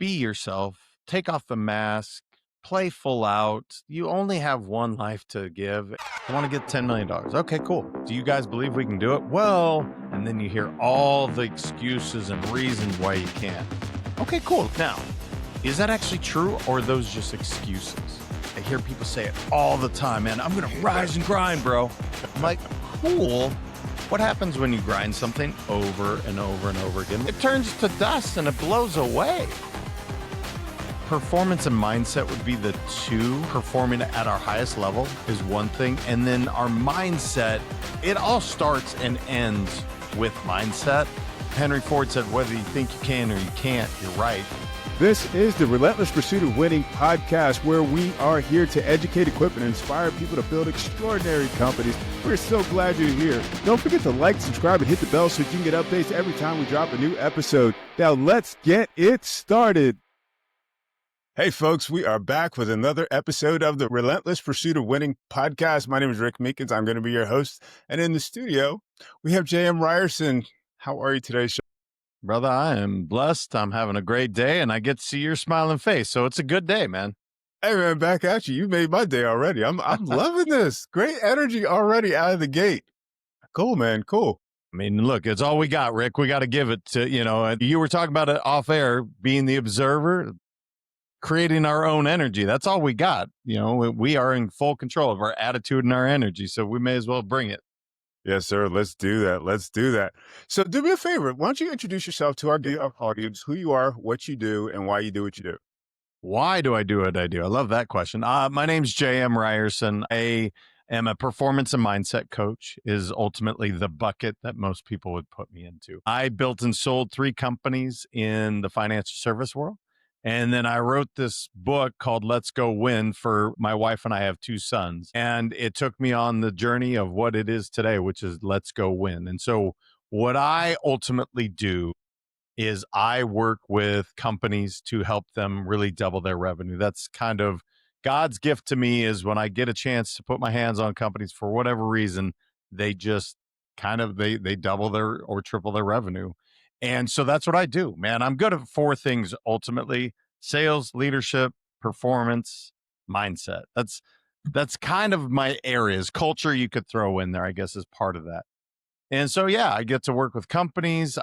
be yourself, take off the mask, play full out. You only have one life to give. I want to get $10 million. Okay, cool. Do you guys believe we can do it? Well, and then you hear all the excuses and reasons why you can't. Okay, cool. Now, is that actually true, or are those just excuses? I hear people say it all the time, man. I'm going to rise and grind, bro. I'm like, cool. What happens when you grind something over and over and over again? It turns to dust and it blows away. Performance and mindset would be the two. Performing at our highest level is one thing. And then our mindset, it all starts and ends with mindset. Henry Ford said, whether you think you can or you can't, you're right. This is the Relentless Pursuit of Winning podcast, where we are here to educate, equip, and inspire people to build extraordinary companies. We're so glad you're here. Don't forget to like, subscribe, and hit the bell so you can get updates every time we drop a new episode. Now let's get it started. Hey folks, we are back with another episode of the Relentless Pursuit of Winning podcast. My name is Rick Meekins. I'm going to be your host. And in the studio, we have J.M. Ryerson. How are you today, Sean? Brother, I am blessed. I'm having a great day, and I get to see your smiling face. So it's a good day, man. Hey, man, back at you. You made my day already. I'm loving this. Great energy already out of the gate. Cool, man. Cool. I mean, look, it's all we got, Rick. We got to give it to, you were talking about it off air, being the observer, creating our own energy. That's all we got. We are in full control of our attitude and our energy, so we may as well bring it. Yes, sir. Let's do that. Let's do that. So do me a favor. Why don't you introduce yourself to our audience, who you are, what you do, and why you do what you do? Why do I do what I do? I love that question. My name's J.M. Ryerson. I am a performance and mindset coach, is ultimately the bucket that most people would put me into. I built and sold 3 companies in the financial service world. And then I wrote this book called Let's Go Win for my wife, and I have 2 sons. And it took me on the journey of what it is today, which is Let's Go Win. And so what I ultimately do is I work with companies to help them really double their revenue. That's kind of God's gift to me, is when I get a chance to put my hands on companies for whatever reason, they just they double their or triple their revenue. And so that's what I do, man. I'm good at 4 things ultimately: sales, leadership, performance, mindset. That's kind of my areas. Culture you could throw in there, I guess, is part of that. And so, yeah, I get to work with companies,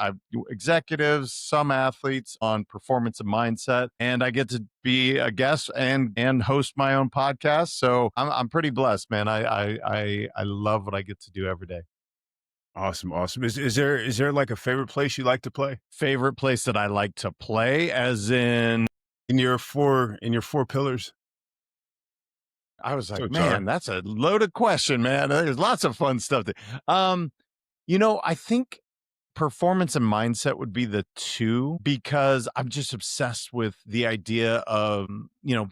executives, some athletes on performance and mindset, and I get to be a guest and host my own podcast. So I'm pretty blessed, man. I love what I get to do every day. Awesome. Is there like a favorite place you like to play? Favorite place that I like to play, as in your 4 pillars? I was like, man, that's a loaded question, man. There's lots of fun stuff. I think performance and mindset would be the 2, because I'm just obsessed with the idea of,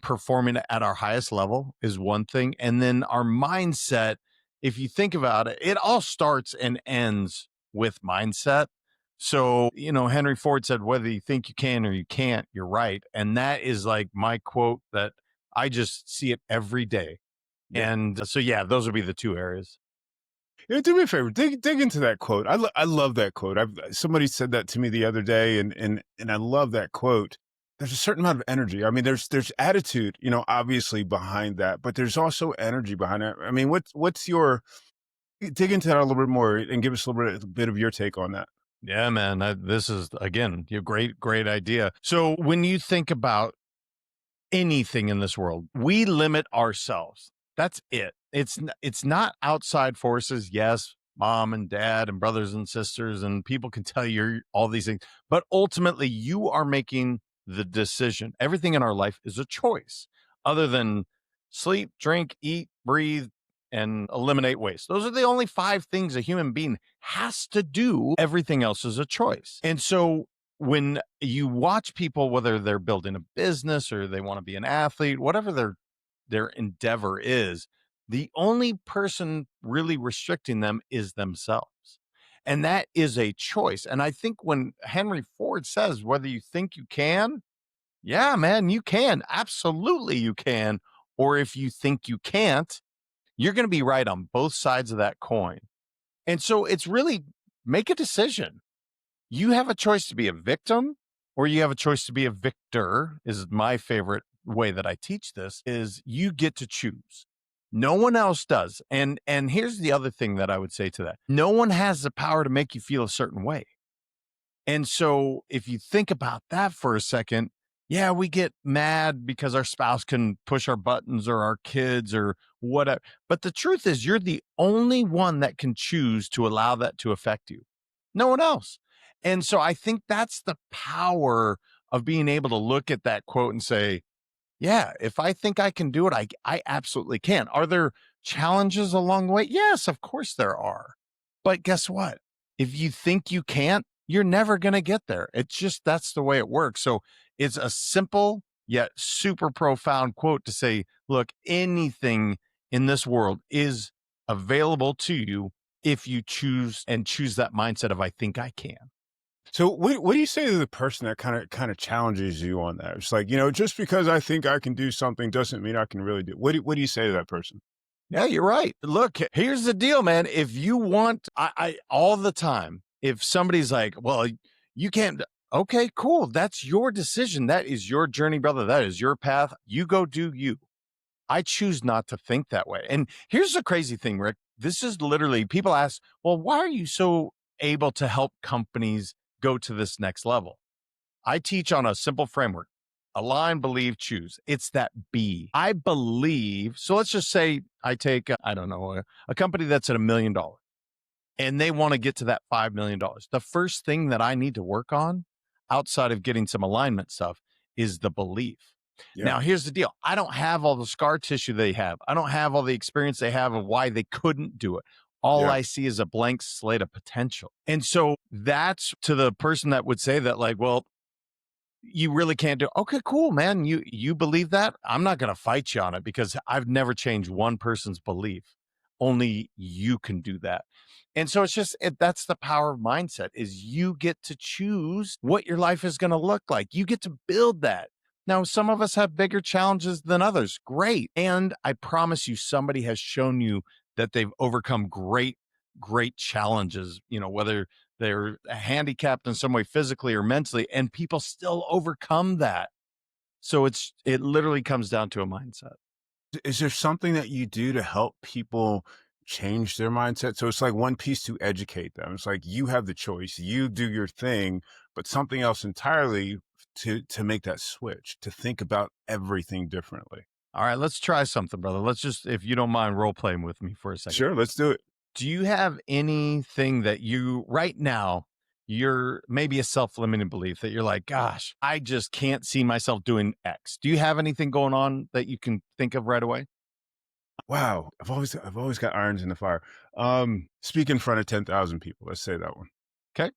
performing at our highest level is one thing. And then our mindset, if you think about it, it all starts and ends with mindset. So, Henry Ford said, whether you think you can or you can't, you're right. And that is like my quote that I just see it every day. Yeah. And so, yeah, those would be the 2 areas. Yeah, do me a favor. Dig into that quote. I love that quote. Somebody said that to me the other day, and I love that quote. There's a certain amount of energy. I mean, there's attitude, obviously behind that, but there's also energy behind it. I mean, what's your, dig into that a little bit more and give us a little bit of your take on that. Yeah, man. This is, again, your great idea. So when you think about anything in this world, we limit ourselves. That's it. It's not outside forces. Yes, mom and dad and brothers and sisters and people can tell you all these things, but ultimately you are making the decision. Everything in our life is a choice, other than sleep, drink, eat, breathe, and eliminate waste. Those are the only 5 things a human being has to do. Everything else is a choice. And so when you watch people, whether they're building a business or they want to be an athlete, whatever their endeavor is, the only person really restricting them is themselves. And that is a choice. And I think when Henry Ford says, whether you think you can, yeah, man, you can. Absolutely you can. Or if you think you can't, you're going to be right on both sides of that coin. And so it's really, make a decision. You have a choice to be a victim or you have a choice to be a victor, is my favorite way that I teach this, is you get to choose. No one else does. And here's the other thing that I would say to that. No one has the power to make you feel a certain way. And so if you think about that for a second, yeah, we get mad because our spouse can push our buttons or our kids or whatever. But the truth is, you're the only one that can choose to allow that to affect you. No one else. And so I think that's the power of being able to look at that quote and say, yeah, if I think I can do it, I absolutely can. Are there challenges along the way? Yes, of course there are. But guess what? If you think you can't, you're never going to get there. It's just that's the way it works. So it's a simple yet super profound quote to say, look, anything in this world is available to you if you choose that mindset of I think I can. So what do you say to the person that kind of challenges you on that? It's like, just because I think I can do something doesn't mean I can really do. What do you say to that person? Yeah, you're right. Look, here's the deal, man. If you want, I all the time, if somebody's like, well, you can't, okay, cool. That's your decision. That is your journey, brother. That is your path. You go do you. I choose not to think that way. And here's the crazy thing, Rick. This is literally, people ask, well, why are you so able to help companies go to this next level? I teach on a simple framework: align, believe, choose. It's that B. I believe. So let's just say I take, I don't know, a company that's at $1 million and they want to get to that $5 million. The first thing that I need to work on outside of getting some alignment stuff is the belief. Yeah. Now, here's the deal. I don't have all the scar tissue they have. I don't have all the experience they have of why they couldn't do it. All Yeah. I see is a blank slate of potential. And so that's to the person that would say that, like, well, you really can't do. Okay, cool, man. You believe that? I'm not going to fight you on it because I've never changed one person's belief. Only you can do that. And so it's just that's the power of mindset is you get to choose what your life is going to look like. You get to build that. Now, some of us have bigger challenges than others. Great. And I promise you, somebody has shown you that they've overcome great challenges, whether they're handicapped in some way physically or mentally, and people still overcome that. So it literally comes down to a mindset. Is there something that you do to help people change their mindset? So it's like one piece to educate them. It's like you have the choice, you do your thing, but something else entirely to make that switch, to think about everything differently. All right, let's try something, brother. Let's just, if you don't mind role playing with me for a second. Sure, let's do it. Do you have anything that you right now, you're maybe a self-limiting belief that you're like, gosh, I just can't see myself doing X? Do you have anything going on that you can think of right away? Wow, I've always got irons in the fire. Speak in front of 10,000 people. Let's say that one. Okay.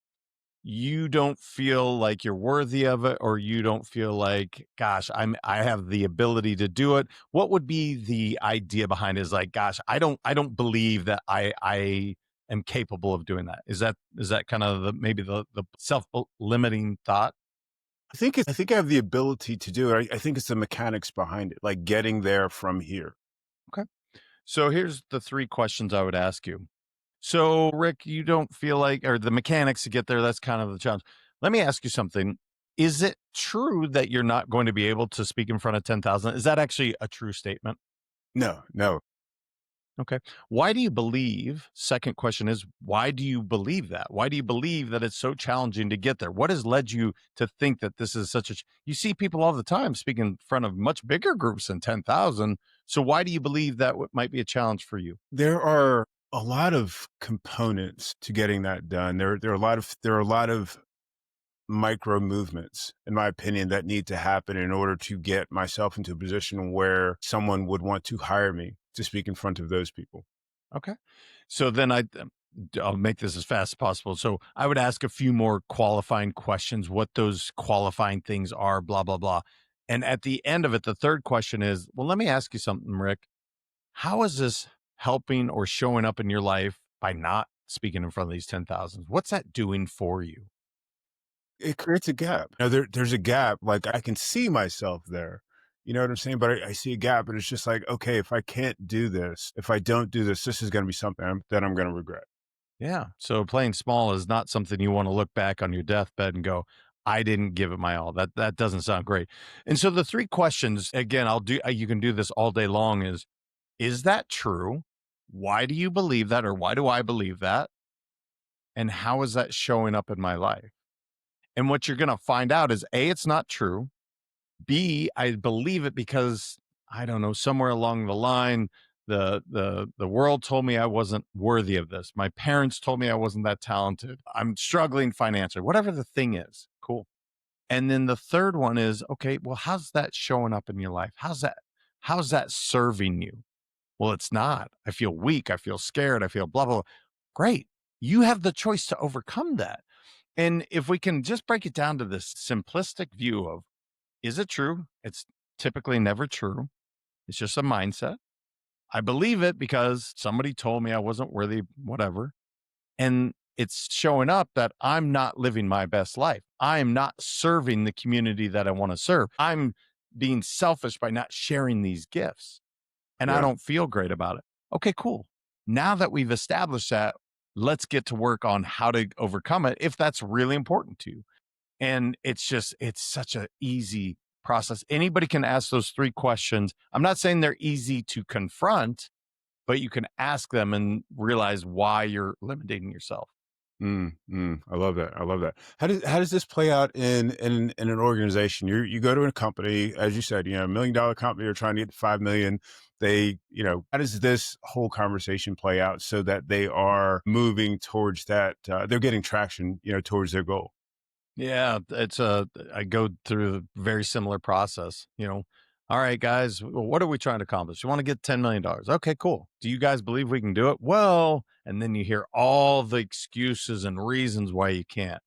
You don't feel like you're worthy of it, or you don't feel like, gosh, I have the ability to do it. What would be the idea behind it? Is like, gosh, I don't believe that I am capable of doing that. Is that kind of maybe the self-limiting thought? I think I have the ability to do it. I think it's the mechanics behind it, like getting there from here. Okay. So here's the three questions I would ask you. So, Rick, you don't feel like, or the mechanics to get there, that's kind of the challenge. Let me ask you something. Is it true that you're not going to be able to speak in front of 10,000? Is that actually a true statement? No, no. Okay. Why do you believe? Second question is, why do you believe that? Why do you believe that it's so challenging to get there? What has led you to think that this is such a, you see people all the time speaking in front of much bigger groups than 10,000. So why do you believe that might be a challenge for you? There are a lot of components to getting that done. There are a lot of micro movements, in my opinion, that need to happen in order to get myself into a position where someone would want to hire me to speak in front of those people. Okay. So then I'll make this as fast as possible. So I would ask a few more qualifying questions, what those qualifying things are, blah, blah, blah. And at the end of it, the third question is, well, let me ask you something, Rick. How is this helping or showing up in your life by not speaking in front of these 10,000s? What's that doing for you? It creates a gap. There's a gap. Like I can see myself there. You know what I'm saying? But I see a gap, and it's just like, okay, if I can't do this, if I don't do this, this is going to be something that I'm going to regret. Yeah. So playing small is not something you want to look back on your deathbed and go, I didn't give it my all. That doesn't sound great. And so the three questions, again, you can do this all day long, is that true? Why do you believe that? Or why do I believe that? And how is that showing up in my life? And what you're going to find out is A, it's not true. B, I believe it because I don't know, somewhere along the line, the world told me I wasn't worthy of this. My parents told me I wasn't that talented. I'm struggling financially, whatever the thing is. Cool. And then the third one is, okay, well, how's that showing up in your life? How's that serving you? Well, it's not. I feel weak. I feel scared. I feel blah, blah, blah. Great. You have the choice to overcome that. And if we can just break it down to this simplistic view of, is it true? It's typically never true. It's just a mindset. I believe it because somebody told me I wasn't worthy, whatever. And it's showing up that I'm not living my best life. I'm not serving the community that I want to serve. I'm being selfish by not sharing these gifts. And I Yeah. don't feel great about it. Okay, cool. Now that we've established that, let's get to work on how to overcome it if that's really important to you. And it's such an easy process. Anybody can ask those three questions. I'm not saying they're easy to confront, but you can ask them and realize why you're limiting yourself. I love that. I love that. How does this play out in an organization? You go to a company, as you said, $1 million company, you're trying to get to 5 million. How does this whole conversation play out so that they are moving towards that? They're getting traction, towards their goal. Yeah, I go through a very similar process. All right, guys, what are we trying to accomplish? You want to get $10 million. Okay, cool. Do you guys believe we can do it? Well, and then you hear all the excuses and reasons why you can't.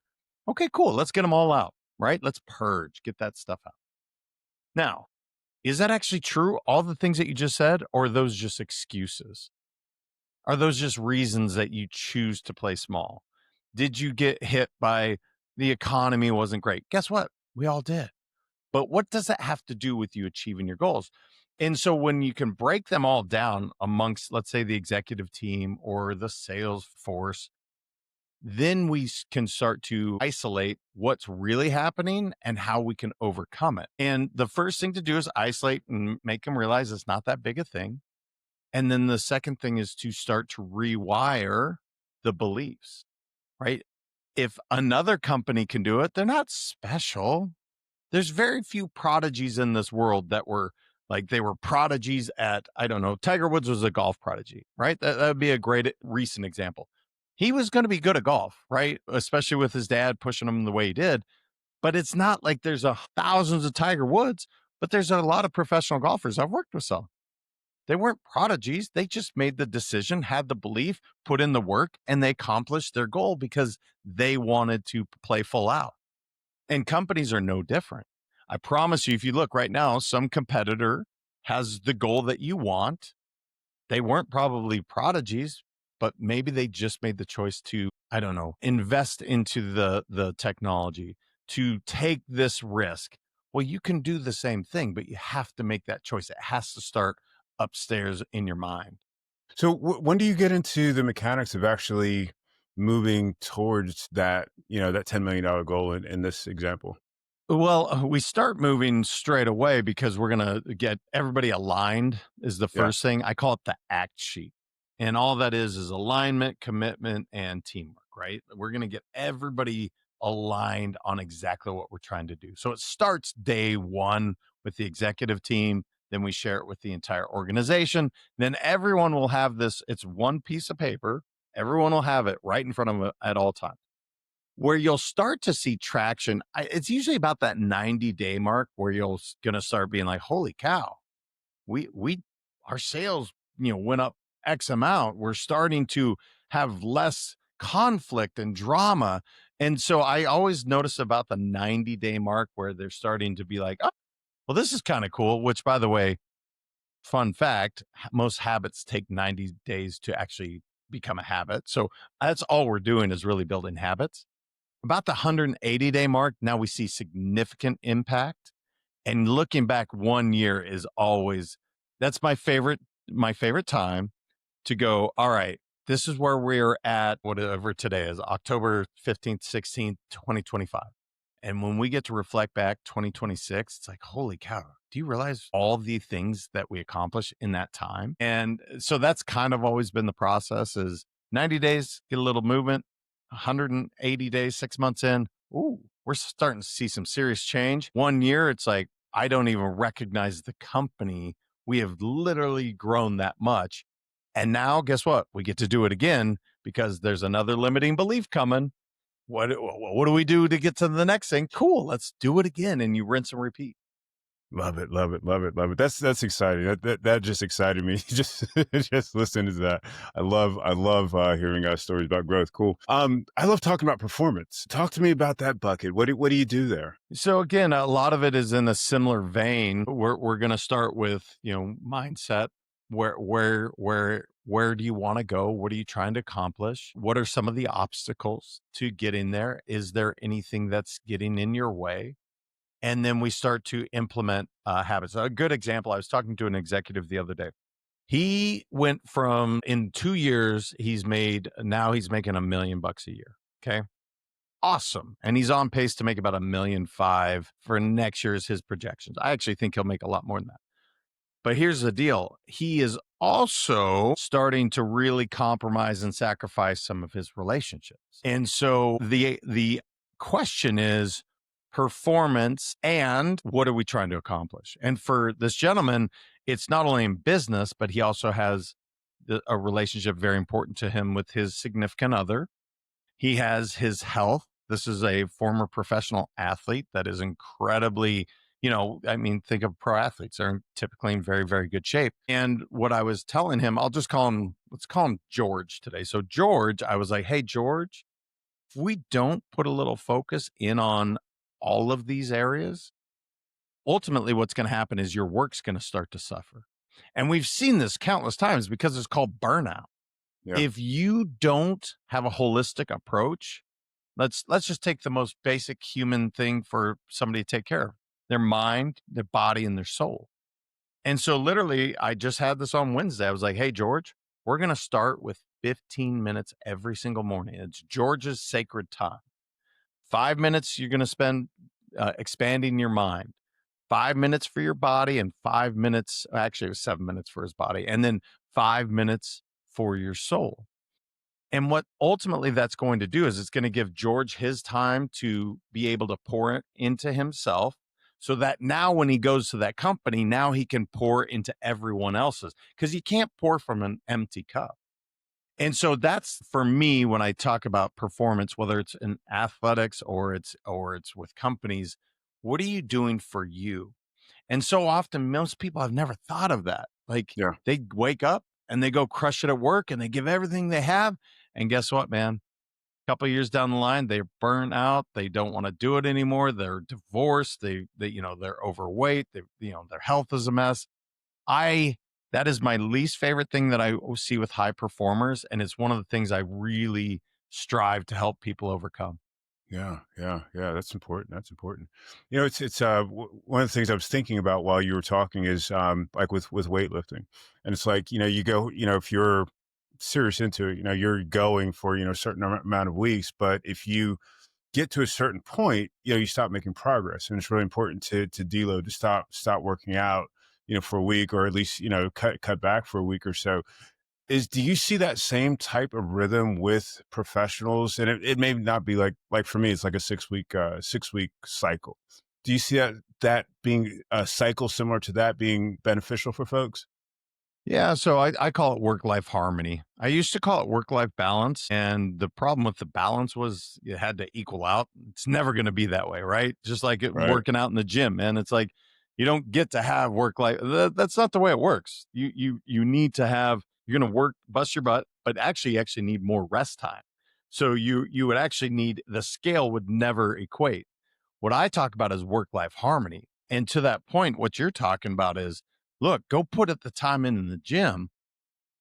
Okay, cool. Let's get them all out, right? Let's purge, get that stuff out. Now, is that actually true? All the things that you just said, or are those just excuses? Are those just reasons that you choose to play small? Did you get hit by the economy wasn't great? Guess what? We all did. But what does that have to do with you achieving your goals? And so when you can break them all down amongst, let's say, the executive team or the sales force, then we can start to isolate what's really happening and how we can overcome it. And the first thing to do is isolate and make them realize it's not that big a thing. And then the second thing is to start to rewire the beliefs, right? If another company can do it, they're not special. There's very few prodigies in this world that were like, they were prodigies at, I don't know, Tiger Woods was a golf prodigy, right? That would be a great recent example. He was going to be good at golf, right? Especially with his dad pushing him the way he did. But it's not like there's thousands of Tiger Woods, but there's a lot of professional golfers. I've worked with some. They weren't prodigies. They just made the decision, had the belief, put in the work, and they accomplished their goal because they wanted to play full out. And companies are no different. I promise you, if you look right now, some competitor has the goal that you want. They weren't probably prodigies, but maybe they just made the choice to, I don't know, invest into the technology, to take this risk. Well, you can do the same thing, but you have to make that choice. It has to start upstairs in your mind. So when do you get into the mechanics of actually moving towards that $10 million goal in this example? Well, we start moving straight away because we're going to get everybody aligned is the Yeah. first thing. I call it the act sheet. And all that is alignment, commitment, and teamwork, right? We're going to get everybody aligned on exactly what we're trying to do. So it starts day one with the executive team. Then we share it with the entire organization. Then everyone will have this. It's one piece of paper. Everyone will have it right in front of them at all times. Where you'll start to see traction, it's usually about that 90-day mark where you're going to start being like, holy cow, our sales, went up X amount. We're starting to have less conflict and drama. And so I always notice about the 90-day mark where they're starting to be like, oh, well, this is kind of cool, which, by the way, fun fact, most habits take 90 days to actually become a habit. So that's all we're doing is really building habits. About the 180-day mark, now we see significant impact. And looking back 1 year is always, that's my favorite time to go, all right, this is where we're at, whatever today is, October 15th, 16th, 2025. And when we get to reflect back 2026, it's like, holy cow, do you realize all the things that we accomplished in that time? And so that's kind of always been the process is 90 days, get a little movement, 180 days, 6 months in. Ooh, we're starting to see some serious change. 1 year, it's like, I don't even recognize the company. We have literally grown that much. And now guess what? We get to do it again because there's another limiting belief coming. What do we do to get to the next thing? Cool, let's do it again. And you rinse and repeat. Love it, love it, love it, love it. That's exciting. That just excited me. Just listening to that. I love hearing stories about growth. Cool. I love talking about performance. Talk to me about that bucket. What do you do there? So again, a lot of it is in a similar vein. We're going to start with, mindset. Where do you want to go? What are you trying to accomplish? What are some of the obstacles to getting there? Is there anything that's getting in your way? And then we start to implement habits. A good example, I was talking to an executive the other day. He went from in 2 years, now he's making $1 million a year. Okay. Awesome. And he's on pace to make about 1.5 million for next year is his projections. I actually think he'll make a lot more than that. But here's the deal. He is also starting to really compromise and sacrifice some of his relationships. And so the question is performance and what are we trying to accomplish? And for this gentleman, it's not only in business, but he also has a relationship very important to him with his significant other. He has his health. This is a former professional athlete that is incredibly, think of pro athletes. They're typically in very, very good shape. And what I was telling him, let's call him George today. So George, I was like, hey, George, if we don't put a little focus in on all of these areas, ultimately what's going to happen is your work's going to start to suffer. And we've seen this countless times because it's called burnout. Yeah. If you don't have a holistic approach, let's just take the most basic human thing for somebody to take care of, their mind, their body, and their soul. And so literally, I just had this on Wednesday. I was like, hey, George, we're going to start with 15 minutes every single morning. It's George's sacred time. 5 minutes you're going to spend expanding your mind. 5 minutes for your body and 5 minutes, actually it was 7 minutes for his body, and then 5 minutes for your soul. And what ultimately that's going to do is it's going to give George his time to be able to pour it into himself so that now when he goes to that company, now he can pour into everyone else's because you can't pour from an empty cup. And so that's for me when I talk about performance, whether it's in athletics or it's with companies, what are you doing for you? And so often most people have never thought of that. Like Yeah. they wake up and they go crush it at work and they give everything they have. And guess what, man? A couple of years down the line, they're burnt out. They don't want to do it anymore. They're divorced. They're overweight. Their health is a mess. That is my least favorite thing that I see with high performers. And it's one of the things I really strive to help people overcome. Yeah, yeah, yeah. That's important. That's important. One of the things I was thinking about while you were talking is like with weightlifting, and it's like you go if you're serious into it, you're going for a certain amount of weeks, but if you get to a certain point, you stop making progress, and it's really important to deload, to stop working out, for a week, or at least cut back for a week or so. Do you see that same type of rhythm with professionals? And it may not be like for me, it's like a 6 week cycle. Do you see that being a cycle similar to that being beneficial for folks? Yeah, so I call it work-life harmony. I used to call it work-life balance, and the problem with the balance was you had to equal out. It's never going to be that way, right? Just like Right. working out in the gym, man. It's like you don't get to have work-life. That's not the way it works. You need to have. You're going to work, bust your butt, but actually, you actually need more rest time. So you would actually need the scale would never equate. What I talk about is work-life harmony, and to that point, what you're talking about is look, go put the time in the gym,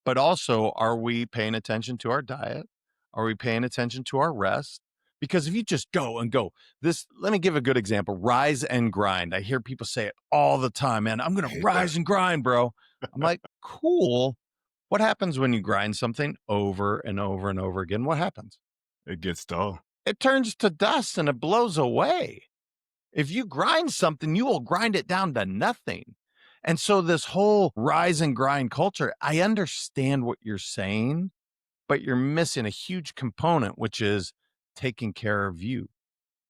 but also are we paying attention to our diet? Are we paying attention to our rest? Because if you just go and go, let me give a good example, rise and grind. I hear people say it all the time, man. I'm going to Yeah. rise and grind, bro. I'm like, cool. What happens when you grind something over and over and over again? What happens? It gets dull. It turns to dust and it blows away. If you grind something, you will grind it down to nothing. And so this whole rise and grind culture, I understand what you're saying, but you're missing a huge component, which is taking care of you,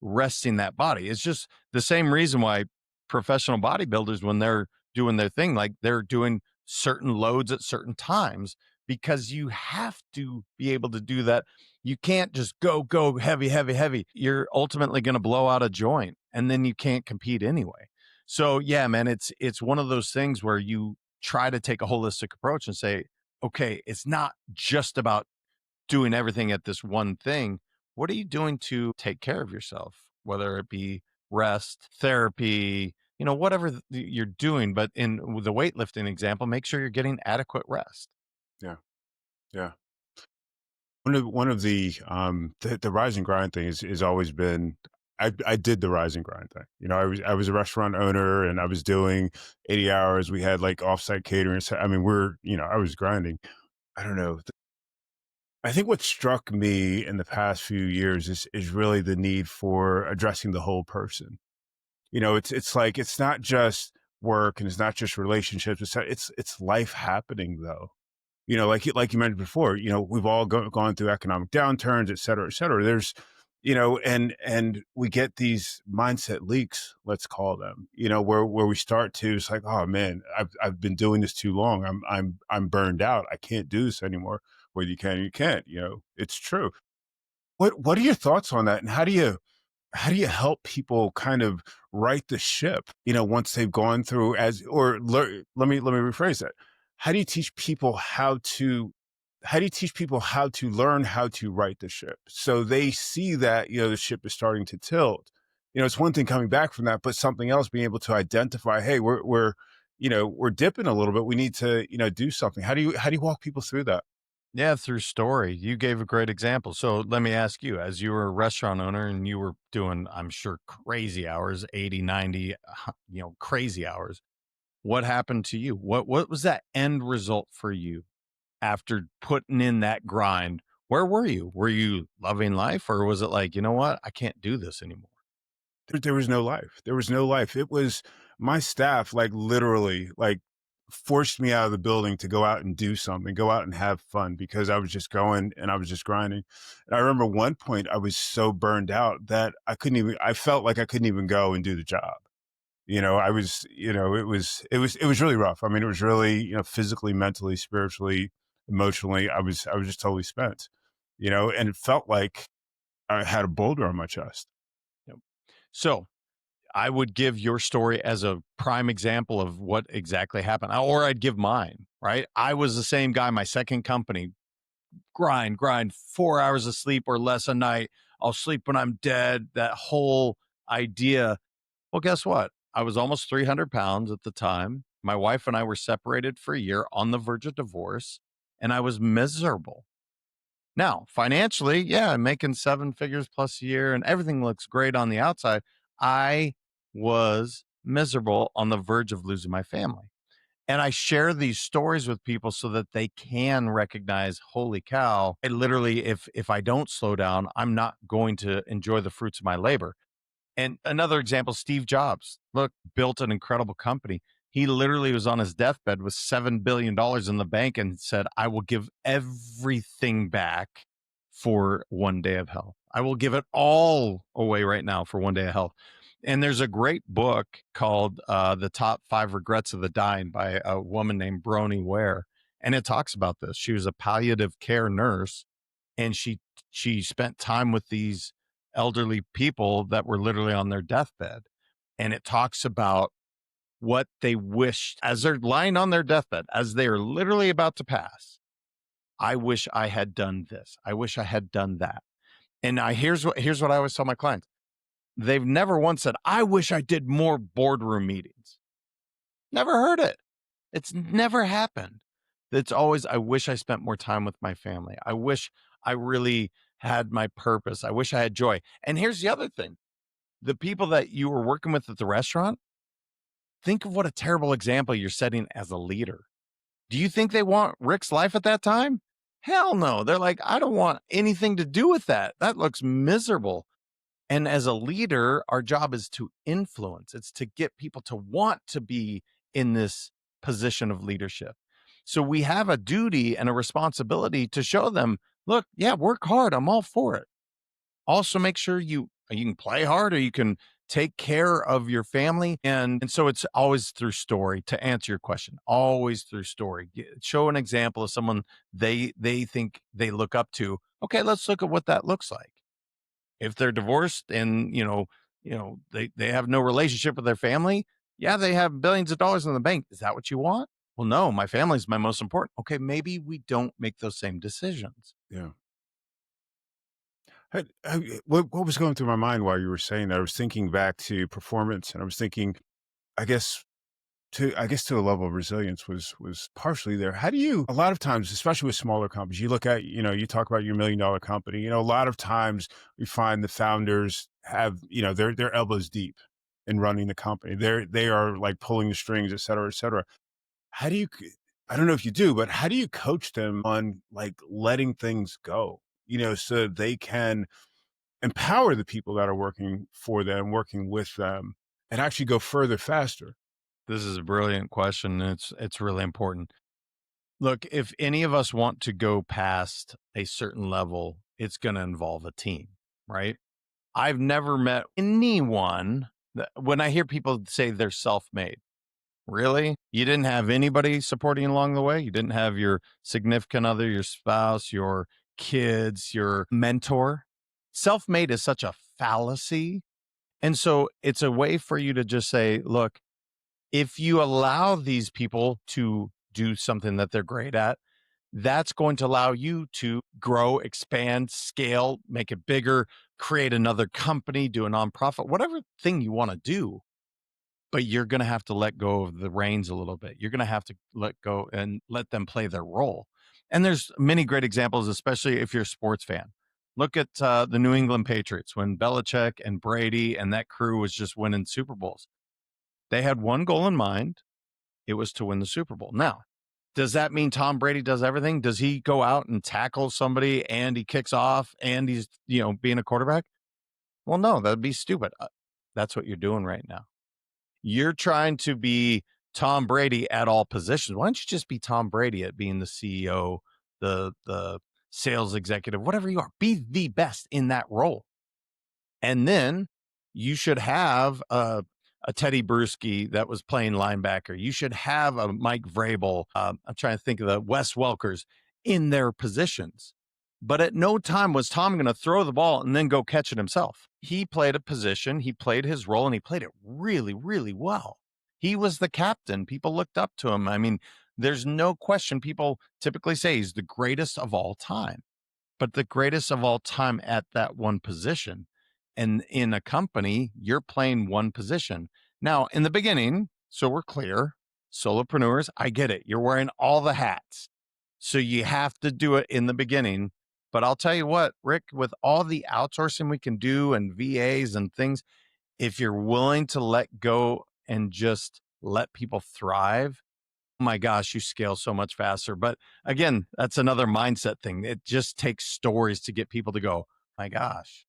resting that body. It's just the same reason why professional bodybuilders, when they're doing their thing, like they're doing certain loads at certain times, because you have to be able to do that. You can't just go heavy, heavy, heavy. You're ultimately going to blow out a joint and then you can't compete anyway. So yeah, man, it's one of those things where you try to take a holistic approach and say, okay, it's not just about doing everything at this one thing. What are you doing to take care of yourself? Whether it be rest, therapy, whatever you're doing. But in the weightlifting example, make sure you're getting adequate rest. Yeah. Yeah. One of the rise and grind thing is always been, I did the rise and grind thing. I was a restaurant owner and I was doing 80 hours. We had like offsite catering. So, I mean, I was grinding. I don't know. I think what struck me in the past few years is really the need for addressing the whole person. It's like, it's not just work and it's not just relationships. It's life happening though. Like you mentioned before, we've all gone through economic downturns, et cetera, et cetera. There's, and we get these mindset leaks, let's call them, where we start to, it's like, oh man, I've been doing this too long. I'm burned out. I can't do this anymore. Whether you can or you can't, it's true. What are your thoughts on that? And how do you help people kind of right the ship, once they've gone through let me rephrase that. How do you teach people how to learn how to right the ship so they see that, the ship is starting to tilt? It's one thing coming back from that, but something else, being able to identify, hey, we're dipping a little bit. We need to, do something. How do you walk people through that? Yeah, through story. You gave a great example. So let me ask you, as you were a restaurant owner and you were doing, I'm sure, crazy hours, 80, 90, crazy hours, what happened to you? What was that end result for you after putting in that grind? Where were you? Were you loving life, or was it like, you know what? I can't do this anymore? There was no life. There was no life. It was my staff, like literally, like forced me out of the building to go out and do something, go out and have fun, because I was just going and I was just grinding. And I remember one point I was so burned out that I felt like I couldn't even go and do the job. I was, it was really rough. I mean, it was really, physically, mentally, spiritually, emotionally, I was just totally spent, and it felt like I had a boulder on my chest. Yep. So I would give your story as a prime example of what exactly happened, or I'd give mine, right? I was the same guy, my second company, grind, 4 hours of sleep or less a night. I'll sleep when I'm dead. That whole idea. Well, guess what? I was almost 300 pounds at the time. My wife and I were separated for a year, on the verge of divorce, and I was miserable. Now, financially, yeah, I'm making 7 figures plus a year and everything looks great on the outside. I was miserable, on the verge of losing my family. And I share these stories with people so that they can recognize, holy cow, I literally, if I don't slow down, I'm not going to enjoy the fruits of my labor. And another example, Steve Jobs, look, built an incredible company. He literally was on his deathbed with $7 billion in the bank and said, I will give everything back for one day of health. I will give it all away right now for one day of health. And there's a great book called The Top 5 Regrets of the Dying by a woman named Bronnie Ware. And it talks about this. She was a palliative care nurse, and she spent time with these elderly people that were literally on their deathbed. And it talks about what they wished as they're lying on their deathbed, as they are literally about to pass. I wish I had done this. I wish I had done that. And here's what I always tell my clients. They've never once said, I wish I did more boardroom meetings. Never heard it. It's never happened. It's always, I wish I spent more time with my family. I wish I really had my purpose. I wish I had joy. And here's the other thing. The people that you were working with at the restaurant, think of what a terrible example you're setting as a leader. Do you think they want Rick's life at that time? Hell no. They're like, I don't want anything to do with that. That looks miserable. And as a leader, our job is to influence. It's to get people to want to be in this position of leadership. So we have a duty and a responsibility to show them, look, yeah, work hard. I'm all for it. Also make sure you can play hard, or you can take care of your family. And so it's always through story, to answer your question, always through story. Show an example of someone they think they look up to. Okay, let's look at what that looks like. If they're divorced and they have no relationship with their family, yeah, they have billions of dollars in the bank. Is that what you want? Well, no, my family's my most important. Okay, maybe we don't make those same decisions. Yeah. What was going through my mind while you were saying that? I was thinking back to performance, and I was thinking, I guess to a level of resilience was partially there. How do you, a lot of times, especially with smaller companies, you look at, you talk about your $1 million company, a lot of times we find the founders have, their elbows deep in running the company. They are like pulling the strings, et cetera, et cetera. How do you, I don't know if you do, but how do you coach them on like letting things go, so they can empower the people that are working for them, working with them, and actually go further faster? This is a brilliant question. And it's really important. Look, if any of us want to go past a certain level, it's going to involve a team, right? I've never met anyone when I hear people say they're self-made. Really? You didn't have anybody supporting you along the way? You didn't have your significant other, your spouse, your kids, your mentor? Self-made is such a fallacy. And so it's a way for you to just say, look, if you allow these people to do something that they're great at, that's going to allow you to grow, expand, scale, make it bigger, create another company, do a nonprofit, whatever thing you want to do. But you're going to have to let go of the reins a little bit. You're going to have to let go and let them play their role. And there's many great examples, especially if you're a sports fan. Look at the New England Patriots when Belichick and Brady and that crew was just winning Super Bowls. They had one goal in mind. It was to win the Super Bowl. Now, does that mean Tom Brady does everything? Does he go out and tackle somebody and he kicks off and he's, being a quarterback? Well, no, that'd be stupid. That's what you're doing right now. You're trying to be Tom Brady at all positions. Why don't you just be Tom Brady at being the CEO, the sales executive, whatever you are? Be the best in that role. And then you should have a Teddy Bruschi that was playing linebacker. You should have a Mike Vrabel. I'm trying to think of the Wes Welkers in their positions. But at no time was Tom going to throw the ball and then go catch it himself. He played a position, he played his role, and he played it really, really well. He was the captain. People looked up to him. I mean, there's no question. People typically say he's the greatest of all time, but the greatest of all time at that one position. And in a company, you're playing one position. Now, in the beginning, so we're clear, solopreneurs, I get it. You're wearing all the hats. So you have to do it in the beginning. But I'll tell you what, Rick, with all the outsourcing we can do and VAs and things, if you're willing to let go and just let people thrive, oh my gosh, you scale so much faster. But again, that's another mindset thing. It just takes stories to get people to go, my gosh,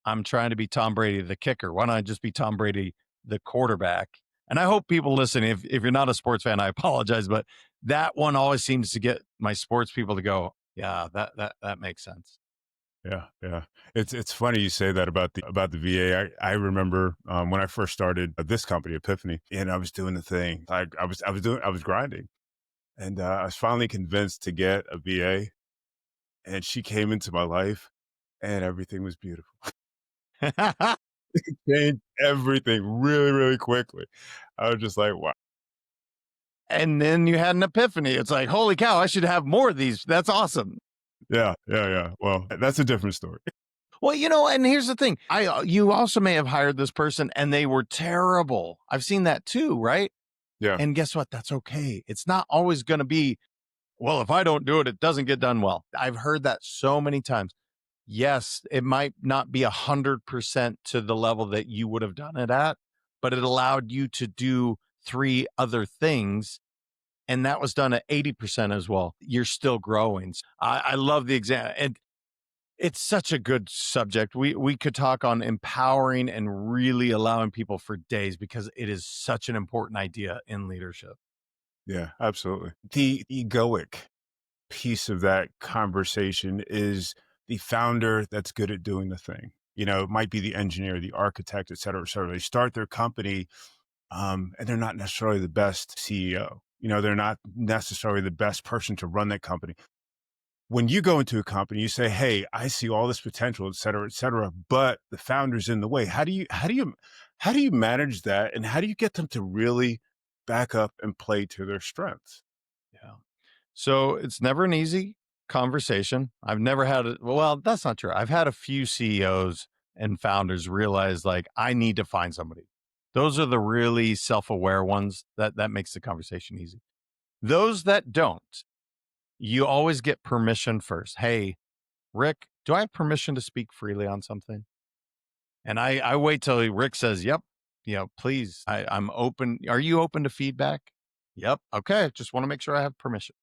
I'm trying to be Tom Brady, the kicker. Why don't I just be Tom Brady, the quarterback? And I hope people listening, if you're not a sports fan, I apologize, but that one always seems to get my sports people to go, yeah, that makes sense. Yeah, yeah. It's funny you say that about the VA. I remember when I first started this company, Epiphany, and I was doing the thing. I was grinding, and I was finally convinced to get a VA, and she came into my life, and everything was beautiful. Changed everything really, really quickly. I was just like, wow. And then you had an epiphany. It's like, holy cow, I should have more of these. That's awesome. Yeah, yeah, yeah. Well, that's a different story. Well, and here's the thing. You also may have hired this person and they were terrible. I've seen that too, right? Yeah, And guess what? That's okay. It's not always going to be, well, if I don't do it, it doesn't get done well. I've heard that so many times. Yes, it might not be 100% to the level that you would have done it at, but it allowed you to do three other things. And that was done at 80% as well. You're still growing. I love the example. And It's such a good subject. We could talk on empowering and really allowing people for days because it is such an important idea in leadership. Yeah, absolutely. The egoic piece of that conversation is the founder that's good at doing the thing. It might be the engineer, the architect, et cetera, et cetera. They start their company, and they're not necessarily the best CEO. They're not necessarily the best person to run that company. When you go into a company, you say, "Hey, I see all this potential, et cetera," but the founder's in the way. How do you manage that, and how do you get them to really back up and play to their strengths? Yeah. So it's never an easy conversation. I've never had it. Well, that's not true. I've had a few CEOs and founders realize like I need to find somebody. Those are the really self-aware ones that makes the conversation easy. Those that don't, you always get permission first. Hey, Rick, do I have permission to speak freely on something? And I wait till Rick says, yep, please, I'm open. Are you open to feedback? Yep. Okay. Just want to make sure I have permission.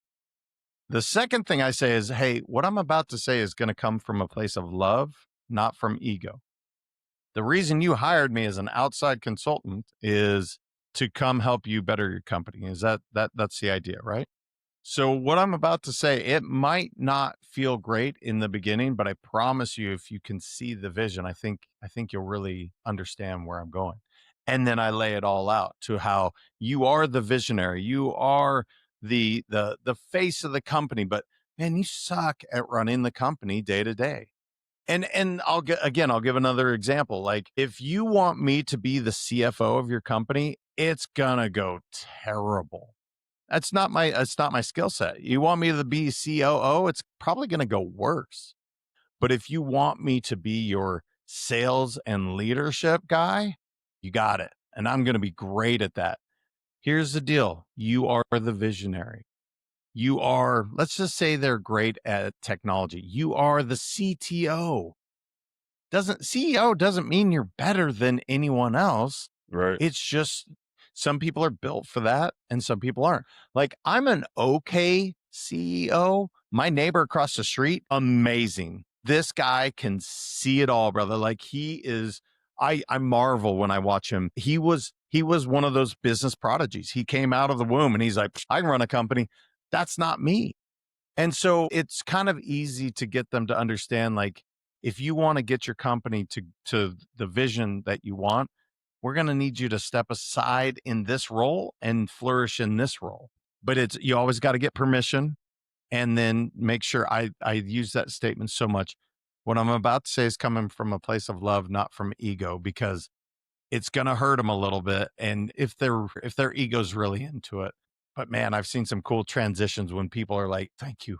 The second thing I say is, hey, what I'm about to say is going to come from a place of love, not from ego. The reason you hired me as an outside consultant is to come help you better your company. Is that's the idea, right? So what I'm about to say, it might not feel great in the beginning, but I promise you, if you can see the vision, I think you'll really understand where I'm going. And then I lay it all out to how you are the visionary, you are the face of the company, but man, you suck at running the company day to day. And I'll give another example. Like if you want me to be the CFO of your company, it's gonna go terrible. It's not my skill set. You want me to be COO, it's probably going to go worse. But if you want me to be your sales and leadership guy, you got it. And I'm going to be great at that. Here's the deal. You are the visionary. You are, let's just say they're great at technology. You are the CTO. Doesn't CEO doesn't mean you're better than anyone else. Right. It's just some people are built for that and some people aren't. Like I'm an okay CEO. My neighbor across the street, amazing. This guy can see it all, brother. Like he is I marvel when I watch him. He was one of those business prodigies. He came out of the womb and he's like, I can run a company. That's not me. And so it's kind of easy to get them to understand like if you want to get your company to the vision that you want, we're going to need you to step aside in this role and flourish in this role. But it's you always got to get permission and then make sure I use that statement so much. What I'm about to say is coming from a place of love, not from ego, because it's going to hurt them a little bit. And if their ego's really into it, but man, I've seen some cool transitions when people are like, "Thank you,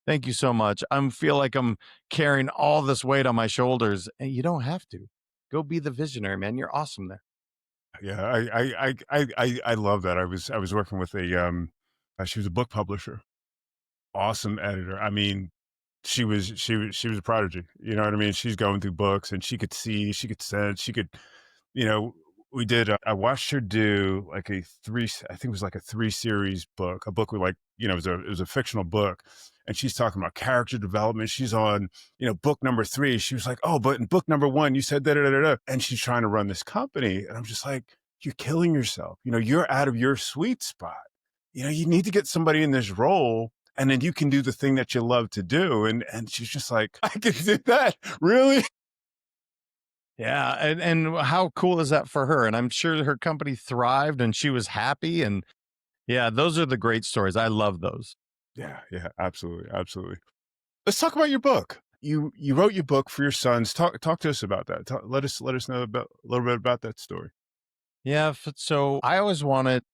thank you so much. I feel like I'm carrying all this weight on my shoulders." And you don't have to. Go be the visionary, man. You're awesome there. Yeah, I love that. I was working with she was a book publisher, awesome editor. I mean, she was a prodigy. You know what I mean? She's going through books, and she could see, she could sense, she could, you know. We did. I watched her do like a three. I think it was like a three-series book. A book with like it was a fictional book, and she's talking about character development. She's on book number three. She was like, oh, but in book number one, you said da da da da, da," and she's trying to run this company, and I'm just like, you're killing yourself. You're out of your sweet spot. You need to get somebody in this role, and then you can do the thing that you love to do. And she's just like, I can do that. Really? Yeah, and how cool is that for her? And I'm sure her company thrived and she was happy. And yeah, those are the great stories. I love those. Yeah, yeah, absolutely, absolutely. Let's talk about your book. You wrote your book for your sons. Talk to us about that. Let us know about a little bit about that story. Yeah, so I always wanted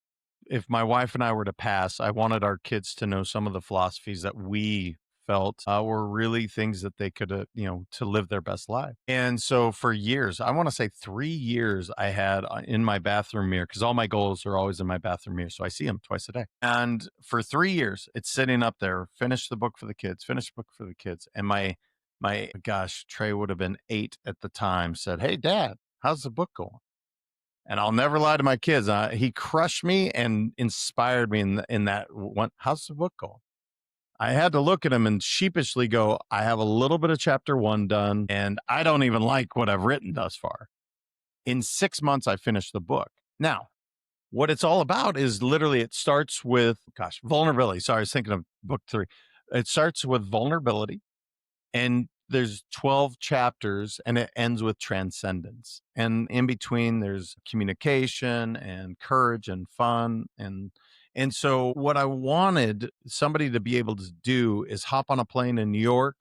if my wife and I were to pass, I wanted our kids to know some of the philosophies that we felt were really things that they could, to live their best life. And so for years, I want to say 3 years, I had in my bathroom mirror, because all my goals are always in my bathroom mirror. So I see them twice a day. And for 3 years, it's sitting up there, finish the book for the kids, finish the book for the kids. And my gosh, Trey would have been 8 at the time, said, "Hey, Dad, how's the book going?" And I'll never lie to my kids. He crushed me and inspired me in that one. How's the book going? I had to look at them and sheepishly go, I have a little bit of chapter 1 done, and I don't even like what I've written thus far. In 6 months, I finished the book. Now, what it's all about is literally it starts with, vulnerability. Sorry, I was thinking of book 3. It starts with vulnerability, and there's 12 chapters, and it ends with transcendence. And in between, there's communication and courage and fun. And so what I wanted somebody to be able to do is hop on a plane in New York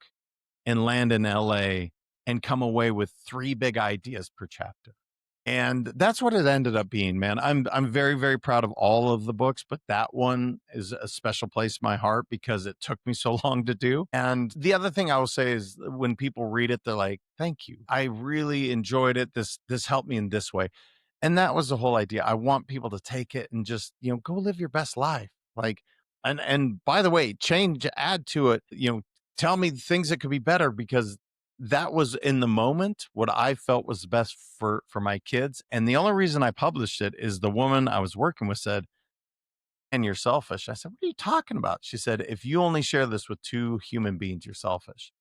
and land in LA and come away with 3 big ideas per chapter. And that's what it ended up being, man. I'm very, very proud of all of the books, but that one is a special place in my heart because it took me so long to do. And the other thing I will say is when people read it, they're like, thank you. I really enjoyed it. This helped me in this way. And that was the whole idea. I want people to take it and just, go live your best life. Like, and by the way, change, add to it, tell me things that could be better, because that was in the moment what I felt was best for my kids. And the only reason I published it is the woman I was working with said, and you're selfish. I said, what are you talking about? She said, if you only share this with 2 human beings, you're selfish.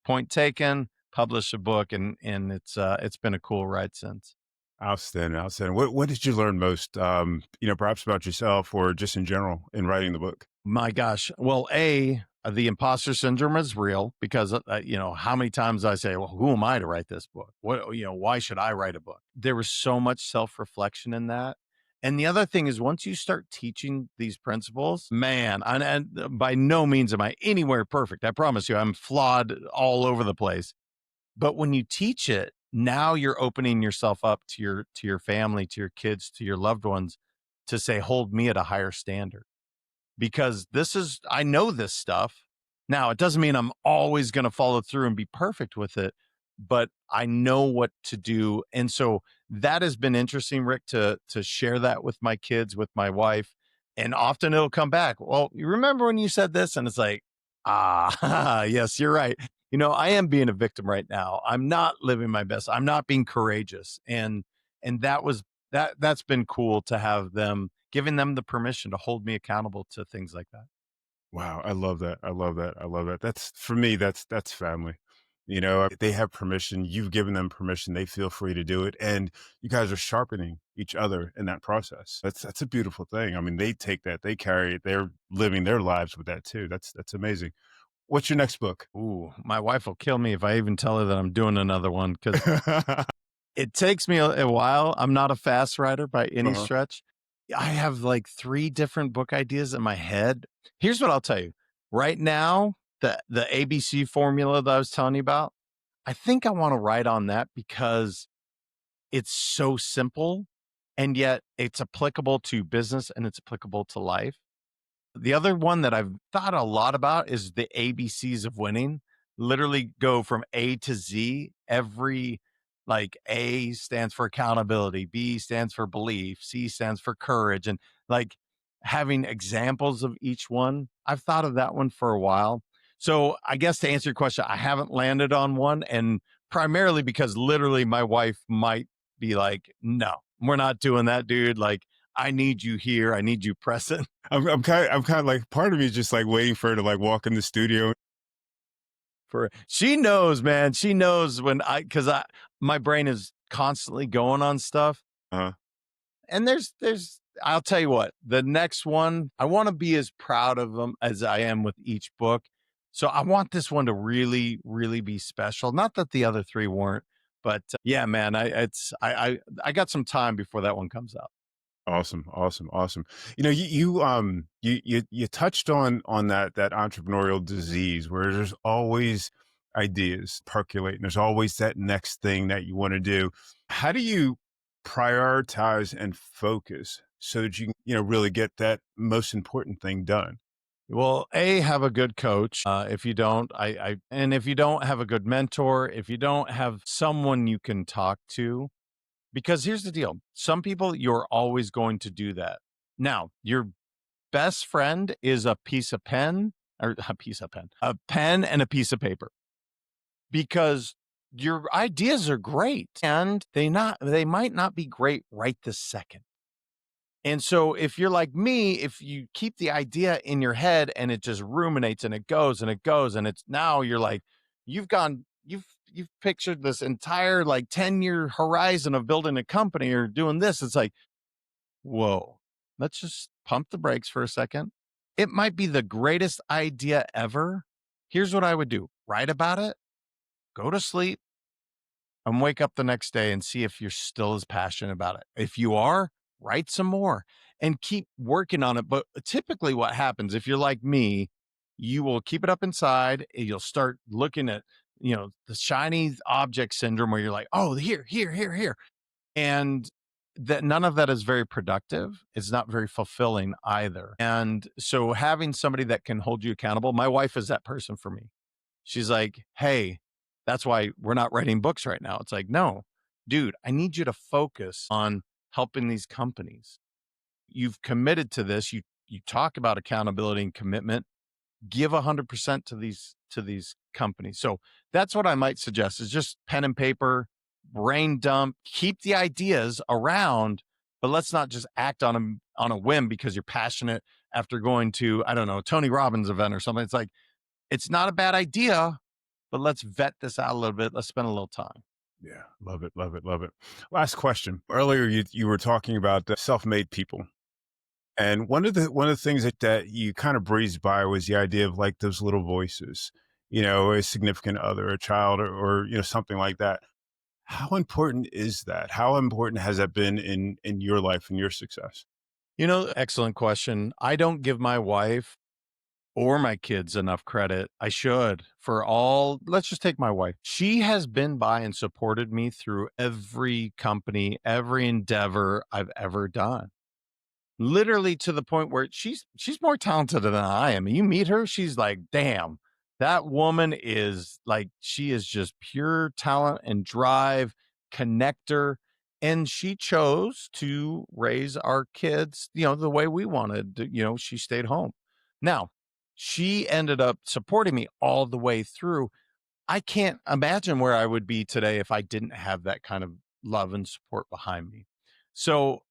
Point taken, publish a book, and it's been a cool ride since. Outstanding, outstanding. What did you learn most, perhaps about yourself or just in general in writing the book? My gosh. Well, the imposter syndrome is real because, how many times I say, well, who am I to write this book? Why should I write a book? There was so much self-reflection in that. And the other thing is once you start teaching these principles, man, and by no means am I anywhere perfect. I promise you, I'm flawed all over the place. But when you teach it, now you're opening yourself up to your family, to your kids, to your loved ones to say, hold me at a higher standard, because I know this stuff. Now, it doesn't mean I'm always going to follow through and be perfect with it, but I know what to do. And so that has been interesting, Rick, to share that with my kids, with my wife. And often it'll come back. Well, you remember when you said this? And it's like, yes, you're right. I am being a victim right now. I'm not living my best. I'm not being courageous. And that's been cool to have them, giving them the permission to hold me accountable to things like that. Wow, I love that. I love that. I love that. That's for me, that's family. They have permission, you've given them permission, they feel free to do it. And you guys are sharpening each other in that process. That's a beautiful thing. I mean, they take that, they carry it, they're living their lives with that too. That's amazing. What's your next book? Ooh, my wife will kill me if I even tell her that I'm doing another one, because it takes me a while. I'm not a fast writer by any Uh-huh. stretch. I have like 3 different book ideas in my head. Here's what I'll tell you. Right now, the ABC formula that I was telling you about, I think I want to write on that because it's so simple, and yet it's applicable to business and it's applicable to life. The other one that I've thought a lot about is the ABCs of winning. Literally go from A to Z. Like A stands for accountability, B stands for belief, C stands for courage, and like having examples of each one. I've thought of that one for a while. So I guess to answer your question, I haven't landed on one, and primarily because literally my wife might be like, no, we're not doing that, dude. Like, I need you here. I need you present. I'm kind of like, part of me is just like waiting for her to like walk in the studio. She knows, man. She knows because my brain is constantly going on stuff. Uh-huh. And I'll tell you what, the next one, I want to be as proud of them as I am with each book. So I want this one to really, really be special. Not that the other 3 weren't, but yeah, man, I got some time before that one comes out. Awesome, awesome, awesome. You touched on that entrepreneurial disease where there's always ideas percolating. There's always that next thing that you want to do. How do you prioritize and focus so that you can, really get that most important thing done? Well, have a good coach. If you don't, and if you don't have a good mentor, if you don't have someone you can talk to, because here's the deal. Some people, you're always going to do that. Now, your best friend is a pen a pen and a piece of paper, because your ideas are great and they might not be great right this second. And so if you're like me, if you keep the idea in your head and it just ruminates and it goes and it goes, and it's now you're like, you've pictured this entire like 10-year horizon of building a company or doing this. It's like, whoa, let's just pump the brakes for a second. It might be the greatest idea ever. Here's what I would do: write about it, go to sleep, and wake up the next day and see if you're still as passionate about it. If you are, write some more and keep working on it. But typically, what happens if you're like me, you will keep it up inside and you'll start looking at, the shiny object syndrome where you're like, oh, here, here, here, here. And that none of that is very productive. It's not very fulfilling either. And so having somebody that can hold you accountable, my wife is that person for me. She's like, hey, that's why we're not writing books right now. It's like, no, dude, I need you to focus on helping these companies. You've committed to this. You talk about accountability and commitment. Give 100% to these companies. So that's what I might suggest is just pen and paper, brain dump, keep the ideas around, but let's not just act on them on a whim because you're passionate after going to, I don't know, Tony Robbins event or something. It's like, it's not a bad idea, but let's vet this out a little bit. Let's spend a little time. Yeah, love it, love it, love it. Last question. Earlier, you were talking about the self-made people, and one of the things that you kind of breezed by was the idea of like those little voices, a significant other, a child, or something like that. How important is that? How important has that been in your life and your success? Excellent question. I don't give my wife or my kids enough credit. I should for all. Let's just take my wife. She has been by and supported me through every company, every endeavor I've ever done. Literally to the point where she's more talented than I am. You meet her, she's like, damn, that woman is like, she is just pure talent and drive, connector. And she chose to raise our kids, the way we wanted. She stayed home. Now, she ended up supporting me all the way through. I can't imagine where I would be today if I didn't have that kind of love and support behind me. So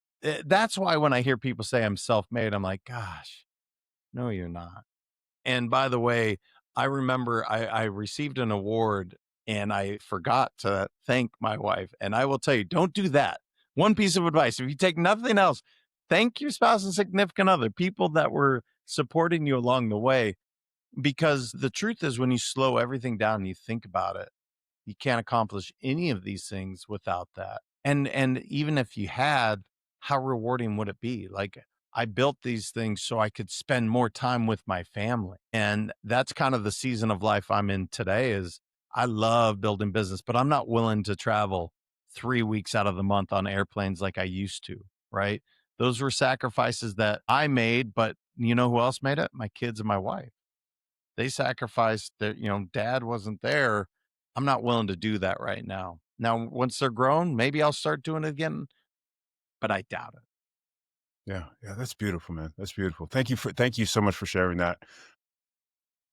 that's why when I hear people say I'm self-made, I'm like, gosh, no, you're not. And by the way, I remember I received an award and I forgot to thank my wife. And I will tell you, don't do that. One piece of advice: if you take nothing else, thank your spouse and significant other, people that were supporting you along the way. Because the truth is, when you slow everything down and you think about it, you can't accomplish any of these things without that. And even if you had, how rewarding would it be? Like, I built these things so I could spend more time with my family. And that's kind of the season of life I'm in today. Is I love building business, but I'm not willing to travel 3 weeks out of the month on airplanes like I used to, right? Those were sacrifices that I made, but you know who else made it? My kids and my wife. They sacrificed their, dad wasn't there. I'm not willing to do that right now. Now, once they're grown, maybe I'll start doing it again, but I doubt it. Yeah, yeah, that's beautiful, man. That's beautiful. Thank you so much for sharing that.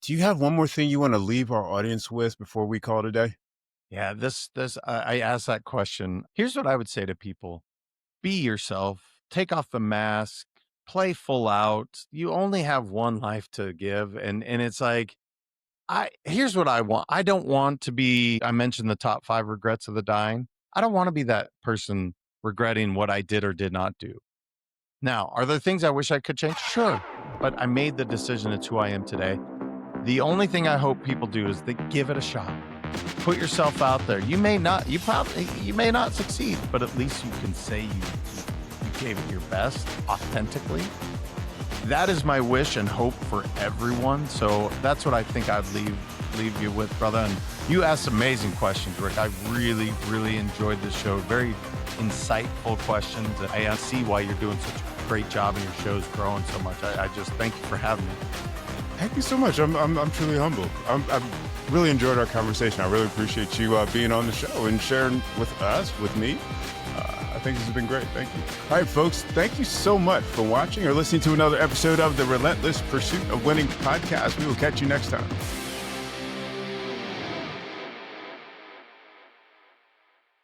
Do you have one more thing you want to leave our audience with before we call it a day? Yeah, I asked that question. Here's what I would say to people: be yourself, take off the mask, play full out. You only have one life to give. And it's like, here's what I want. I don't want to be, I mentioned the top 5 regrets of the dying. I don't want to be that person regretting what I did or did not do. Now, are there things I wish I could change? Sure. But I made the decision. It's who I am today. The only thing I hope people do is they give it a shot. Put yourself out there. You may not succeed, but at least you can say you gave it your best authentically. That is my wish and hope for everyone. So that's what I think I'd leave you with, brother. And you asked amazing questions, Rick. I really, really enjoyed this show. Very insightful questions. I see why you're doing such a great job and your show's growing so much. I just thank you for having me. Thank you so much. I'm truly humbled. I've really enjoyed our conversation. I really appreciate you being on the show and sharing with us, with me. I think this has been great. Thank you. All right, folks, thank you so much for watching or listening to another episode of the Relentless Pursuit of Winning podcast. We will catch you next time.